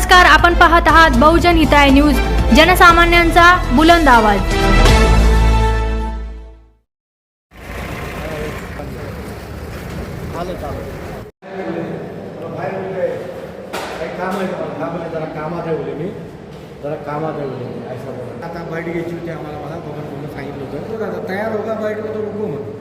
नमस्कार, आपण पाहत आहात बहुजन हिताय न्यूज, जनसामान्यांचा बुलंद आवाज। जरा कामात आहे आता बाईट घ्यायची होती आम्हाला सांगितलं होतं आता तयार होगा बाईट में तो रुको मग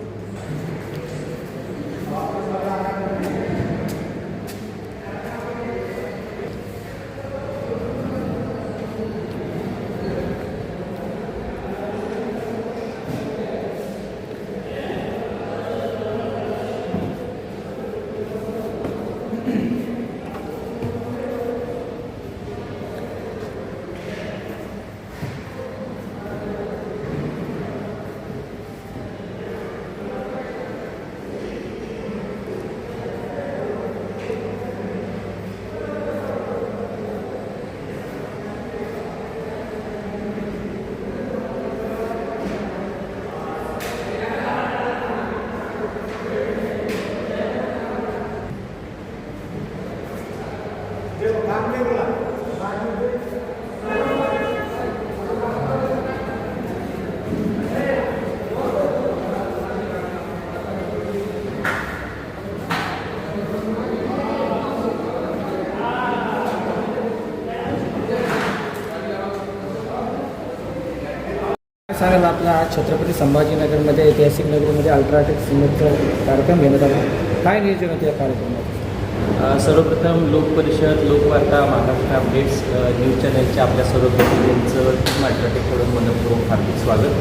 सांगाल आपला आज छत्रपती संभाजीनगरमध्ये ऐतिहासिक नगरीमध्ये अल्ट्राटेक सिमेंटचा कार्यक्रम घेण्यात आला, काय नियोजन होतं या कार्यक्रमात? सर्वप्रथम लोकपरिषद, लोकवार्ता, महाराष्ट्र अपडेट्स न्यूज चॅनलच्या आपल्या सर्व प्रतिनिधींचं टीम अल्ट्राटेककडून मनपूर्वक हार्दिक स्वागत।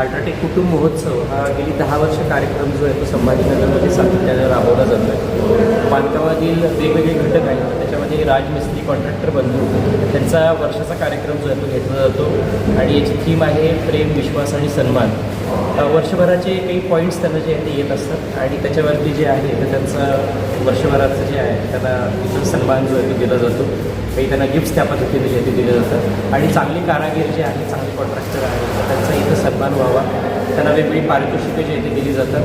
अल्ट्राटेक कुटुंब महोत्सव हा गेली 10 वर्ष कार्यक्रम जो आहे तो संभाजीनगरमध्ये सातत्याने राबवला जातो आहे। बांधकामातील वेगवेगळे घटक आहेत, त्याच्यामध्ये राजमिस्त्री, कॉन्ट्रॅक्टर बंधू त्यांचा वर्षाचा कार्यक्रम जो आहे तो घेतला जातो आणि याची थीम आहे प्रेम, विश्वास आणि सन्मान। वर्षभराचे काही पॉईंट्स त्यांना जे आहे ते येत असतात आणि त्याच्यावरती जे आहे तर त्यांचं वर्षभराचं जे आहे त्यांना तिथं सन्मान जो आहे तो दिला जातो, काही त्यांना गिफ्ट्स त्या पद्धतीने जे ते दिले जातात आणि चांगले कारागीर जे आहेत, चांगले कॉन्ट्रॅक्टर आहेत तर त्यांचा इथं सन्मान व्हावा, त्यांना वेगवेगळी पारितोषिकं जे ते दिली जातात।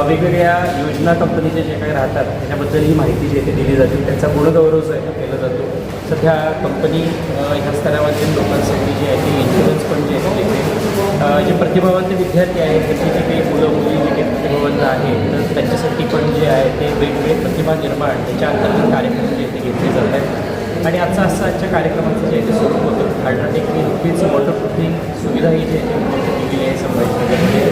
वेगवेगळ्या योजना कंपनीचे जे काही राहतात त्याच्याबद्दल ही माहिती जी आहे ती दिली जाते, त्यांचा गुणगौरव जो आहे तो केला जातो। सध्या कंपनी ह्या स्तरावरील लोकांसाठी जे आहे ते इन्शुरन्स पण जे आहे ते जे प्रतिभावंत विद्यार्थी आहेत त्याची जे काही मुलं मुली जे काही प्रतिभावंत आहेत तर त्यांच्यासाठी पण जे आहे ते वेगवेगळे प्रतिभा निर्माण त्याच्या अंतर्गत कार्यक्रम जे ते घेतले जात आहेत आणि आजच्या कार्यक्रमाचं जे आहे ते स्वरूप होतं। अल्ट्राटेकने नुकतीच वॉटरप्रूफिंग सुविधाही जे आहे केलेली आहे संभाजीनगरमध्ये।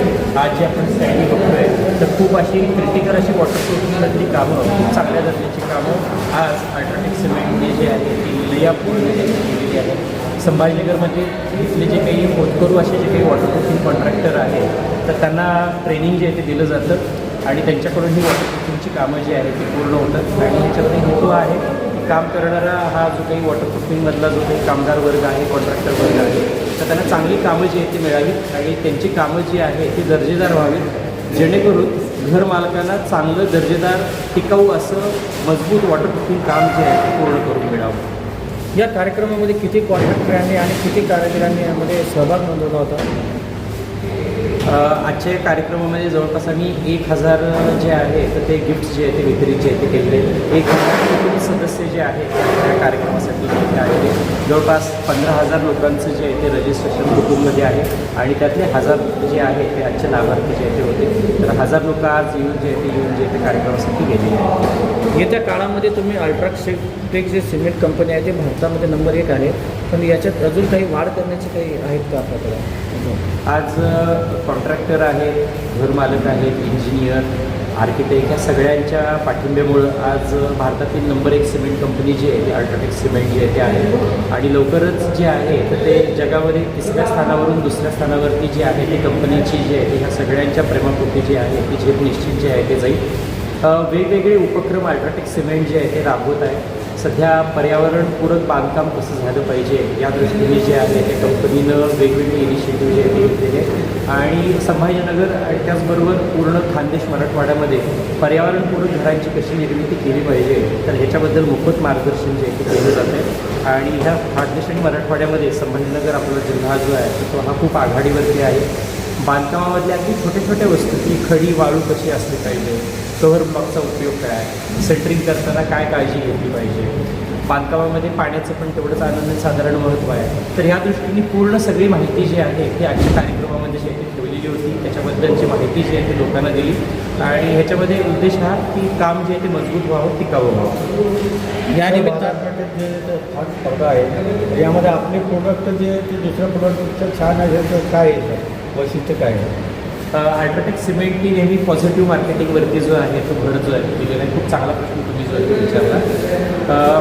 आज जे आपण स्टँडी बघतोय तर खूप अशी क्रिटिकल अशी वॉटरप्रूफिंगमधली कामं, खूप चांगल्या दर्जाची कामं आज अल्ट्राटेक सिमेंटने जे आहे ती लयापूर्ण केलेली आहे। संभाजीनगरमध्ये इथले जे काही होतकरू असे जे काही वॉटरप्रूफिंग कॉन्ट्रॅक्टर आहेत तर त्यांना ट्रेनिंग जे आहे ते दिलं जातं आणि त्यांच्याकडून ही वॉटरप्रूफिंगची कामं जी आहेत ती पूर्ण होतात आणि ह्याच्यामध्ये हेतू आहे की काम करणारा हा जो काही वॉटरप्रूफिंगमधला जो काही कामगार वर्ग आहे, कॉन्ट्रॅक्टर वर्ग आहे तर त्यांना चांगली कामं जी आहेत ती मिळावीत आणि त्यांची कामं जी आहे ती दर्जेदार व्हावीत, जेणेकरून घरमालकांना चांगलं दर्जेदार टिकाऊ असं मजबूत वॉटरप्रूफिंग काम जे आहे ते पूर्ण करून मिळावं। या कार्यक्रमामध्ये किती कॉन्ट्रॅक्टरांनी आणि किती कारागिरांनी यामध्ये सहभाग नोंदवला होता? आजच्या कार्यक्रमामध्ये जवळपास आम्ही 1000 जे आहे तर ते गिफ्ट्स जे आहे ते वितरित जे आहे ते केलेले। 1000 कुटुंब सदस्य जे आहेत त्या कार्यक्रमासाठी जे आहे जवळपास 15,000 लोकांचं जे आहे ते रजिस्ट्रेशन कुटुंबमध्ये आहे आणि त्यातले 1000 जे आहे ते आजचे लाभार्थी जे आहे ते होते, तर 1000 लोक आज येऊन जे आहे ते कार्यक्रमासाठी गेलेले आहेत। येत्या काळामध्ये तुम्ही अल्ट्राटेक जे सिमेंट कंपनी आहे ते भारतामध्ये नंबर 1 आहे, पण याच्यात अजून काही वाढ करण्याचे काही आहेत का आपल्याकडे? आज कॉन्ट्रॅक्टर आहेत, घरमालक आहेत, इंजिनियर, आर्किटेक्ट या सगळ्यांच्या पाठिंब्यामुळं आज भारतातील नंबर 1 सिमेंट कंपनी जी आहे ती अल्ट्राटेक सिमेंट जी आहे ते आहे आणि लवकरच जे आहे तर ते जगावरील 3ऱ्या स्थानावरून 2ऱ्या स्थानावरती जी आहे ती कंपनीची जी आहे ह्या सगळ्यांच्या प्रेमापोटी जी आहे ती झेप निश्चित जे आहे ते जाईल। वेगवेगळे उपक्रम अल्ट्राटेक सिमेंट जे आहे ते राबवत आहे। सध्या पर्यावरणपूरक बांधकाम कसं झालं पाहिजे या दृष्टीने जे आहे ते कंपनीनं वेगवेगळे इनिशिएटिव्ह जे आहे ते घेतलेले आणि संभाजीनगर आणि त्याचबरोबर पूर्ण खानदेश मराठवाड्यामध्ये पर्यावरणपूरक घरांची कशी निर्मिती केली पाहिजे तर ह्याच्याबद्दल मोफत मार्गदर्शन जे आहे ते केलं जातं आहे आणि ह्या खानदेश आणि मराठवाड्यामध्ये संभाजीनगर आपला जिल्हा जो आहे तर तो हा खूप आघाडीवरती आहे। बांधकामामधल्या अगदी छोट्या छोट्या वस्तू की खडी वाळू कशी असली पाहिजे, कव्हर ब्लॉकचा उपयोग काय, सेंटरिंग करताना काय काळजी घेतली पाहिजे, बांधकामामध्ये पाण्याचं पण तेवढंच साधारण महत्त्व आहे. तर ह्या दृष्टीने पूर्ण सगळी माहिती जी आहे ती आजच्या कार्यक्रमामध्ये जी आहे ती ठेवलेली होती. त्याच्याबद्दलची माहिती जी आहे ती लोकांना दिली आणि ह्याच्यामध्ये उद्देश हा की काम जे आहे ते मजबूत व्हावं, टिकावं व्हावं. या निमित्तानं जे हा स्पर्धा आहे यामध्ये आपले प्रोडक्ट जे ते दुसऱ्या प्रोडक्टपेक्षा छान आहे तर काय आहे सर वैशिष्ट्य काय आहे? अल्ट्राटेक सिमेंटनी नेहमी पॉझिटिव्ह मार्केटिंगवरती जो आहे तो भर जो आहे दिलेला आहे. खूप चांगला प्रश्न तुम्ही जो आहे तो विचारला.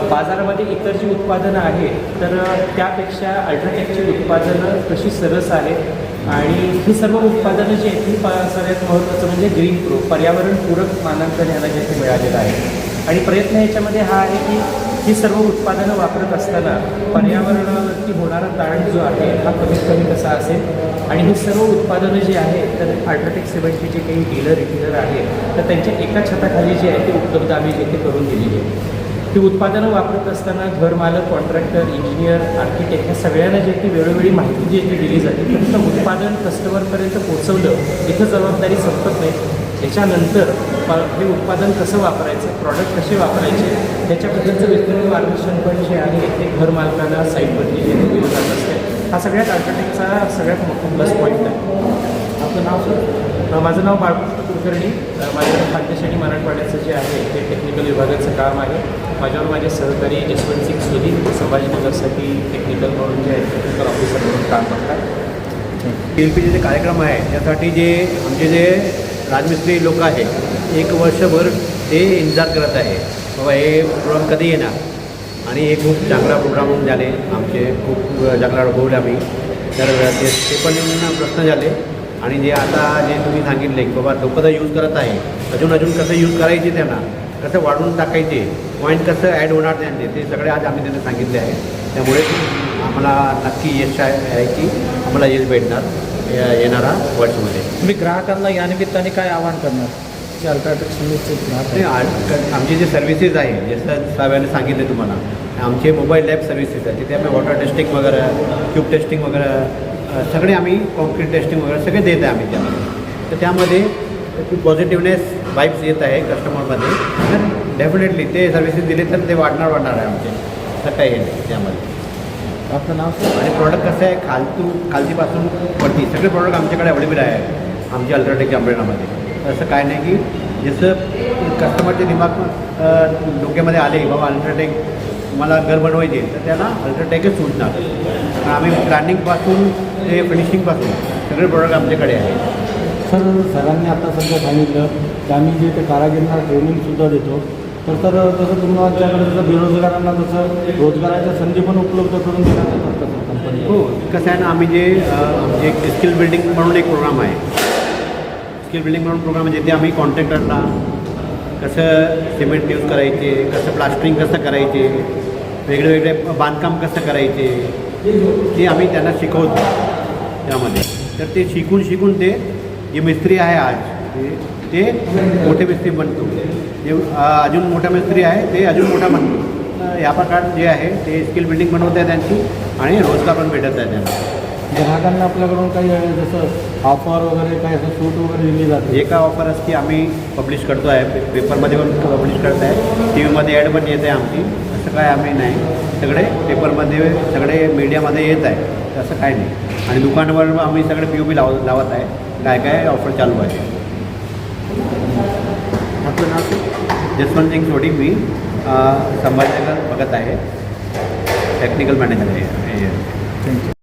बाजारामध्ये इतर जी उत्पादनं आहेत तर त्यापेक्षा अल्ट्राटेकची उत्पादनं कशी सरस आहेत आणि ही सर्व उत्पादनं जी आहेत ही सगळ्यात महत्त्वाचं म्हणजे ग्रीन प्रो पर्यावरणपूरक मानांकन ह्याला जे ते मिळालेलं आहे. आणि प्रयत्न ह्याच्यामध्ये हा आहे की ही सर्व उत्पादनं वापरत असताना पर्यावरणावरती होणारा ताण जो आहे हा कमीत कमी कसा असेल आणि ही सर्व उत्पादनं जी आहेत तर अल्ट्राटेक सिमेंटचे जे काही डीलर रिटेलर आहेत तर त्यांच्या एका छताखाली जे आहे ते उपलब्ध आम्ही जे ते करून दिलेली आहे. ती उत्पादनं वापरत असताना घरमालक, कॉन्ट्रॅक्टर, इंजिनियर, आर्किटेक्ट ह्या सगळ्यांना जे ती वेळोवेळी माहिती जी ती दिली जाते. फक्त उत्पादन कस्टमरपर्यंत पोहोचवलं इथं जबाबदारी संपत नाही. त्याच्यानंतर हे उत्पादन कसं वापरायचं, प्रॉडक्ट कसे वापरायचे ह्याच्याबद्दलचं विस्तृत मार्गदर्शन पण जे आहे ते घरमालकांना साईटवरती जे दिलं जात असते. हा सगळ्यात अल्ट्राटेकचा सगळ्यात मोठा प्लस पॉईंट आहे. आपलं नाव सर? माझं नाव बाळकृष्ण कुलकर्णी. माझ्याकडे खानदेश आणि मराठवाड्याचं जे आहे ते टेक्निकल विभागाचं काम आहे. माझ्यावर माझे सहकारी जसवंत सिंग सोदी संभाजीनगरसाठी टेक्निकल म्हणून जे आहे टेक्निकल ऑफिसर म्हणून काम करतात. PLPचे जे कार्यक्रम आहे त्यासाठी जे आमचे जे राजमिस्त्री लोक आहेत 1 वर्षभर ते इंतजार करत आहे बाबा हे प्रोग्राम कधी येणार आणि हे खूप चांगला प्रोग्राम झाले. आमचे खूप चांगला अनुभवले आम्ही. तर ते पण प्रश्न झाले आणि जे आता जे तुम्ही सांगितले की बाबा लोक तर यूज करत आहे अजून कसं यूज करायचे त्यांना कसं वाढवून टाकायचे पॉईंट कसं ॲड होणार त्यांचे ते सगळे आज आम्ही त्यांना सांगितले आहे. त्यामुळे आम्हाला नक्की यश आहे की आम्हाला यश भेटणार येणारा वर्षामध्ये. तुम्ही ग्राहकांना या निमित्ताने काय आवाहन करणार की अल्ट्राटेक सिमेंटचे ग्राहक? आमचे जे सर्व्हिसेस आहे जसं साहेबांनी सांगितले तुम्हाला आमचे मोबाईल लॅब सर्व्हिसेस आहे तिथे आम्ही वॉटर टेस्टिंग वगैरे, क्यूब टेस्टिंग वगैरे सगळे आम्ही कॉन्क्रीट टेस्टिंग वगैरे सगळे देत आहे आम्ही त्यामध्ये. तर त्यामध्ये खूप पॉझिटिव्हनेस वाईब्स येत आहे कस्टमरमध्ये. तर डेफिनेटली ते सर्व्हिसेस दिले तर ते वाढणार आहे आमचे. तर काही नाही त्यामध्ये. आपलं नाव सर? आणि प्रॉडक्ट कसं आहे खालतीपासून वरती सगळे प्रॉडक्ट आमच्याकडे अवेलेबल आहे आमच्या अल्ट्राटेकच्या अम्ब्रेलामध्ये. असं काय नाही की जसं कस्टमरचे दिमाग डोक्यामध्ये आले बाबा अल्ट्राटेक मला घर बनवायचे तर त्याला अल्ट्राटेकच सुटणार. पण आम्ही प्लॅनिंगपासून ते फिनिशिंगपासून सगळे प्रॉडक्ट आमच्याकडे आहे. सर सरांनी आता सध्या सांगितलं की आम्ही जे ते कारागिरांना ट्रेनिंगसुद्धा देतो. तर तसं तुमच्याकडे जसं बेरोजगारांना तसं रोजगाराच्या संधी पण उपलब्ध करून देण्यात येतात का सर कंपनी? हो कसं आहे ना आम्ही जे एक स्किल बिल्डिंग म्हणून एक प्रोग्राम आहे. स्किल बिल्डिंग म्हणून प्रोग्राम आहे जिथे आम्ही कॉन्ट्रॅक्टरला कसं सिमेंट यूज करायचे, कसं प्लास्टरिंग कसं करायचे, वेगळे बांधकाम कसं करायचे ते आम्ही त्यांना शिकवतो त्यामध्ये. तर ते शिकून ते जे मिस्त्री आहे आज ते मोठे मिस्त्री बनतो. जे अजून मोठा मिस्त्री आहे ते अजून मोठा बनतो. या प्रकार जे आहे ते स्किल बिल्डिंग बनवत आहे त्यांची आणि रोजगार पण भेटत आहे त्यांना. ग्राहकांना आपल्याकडून काही जसं ऑफर वगैरे काही असं सूट वगैरे दिली जाते? जे काय ऑफर असते आम्ही पब्लिश करतो आहे पेपरमध्ये पण पब्लिश करत आहे. टी व्हीमध्ये ॲड पण येत आहे आमची. असं काय आम्ही नाही सगळे पेपरमध्ये सगळे मीडियामध्ये येत आहे. असं काय नाही. आणि दुकानावर आम्ही सगळे POP लावत आहे. काय ऑफर चालू आहे. आपलं नाव सर? जसवंत सिंग सोडी. मी संभाजीनगर बघत आहे टेक्निकल मॅनेजर आहे. थँक्यू.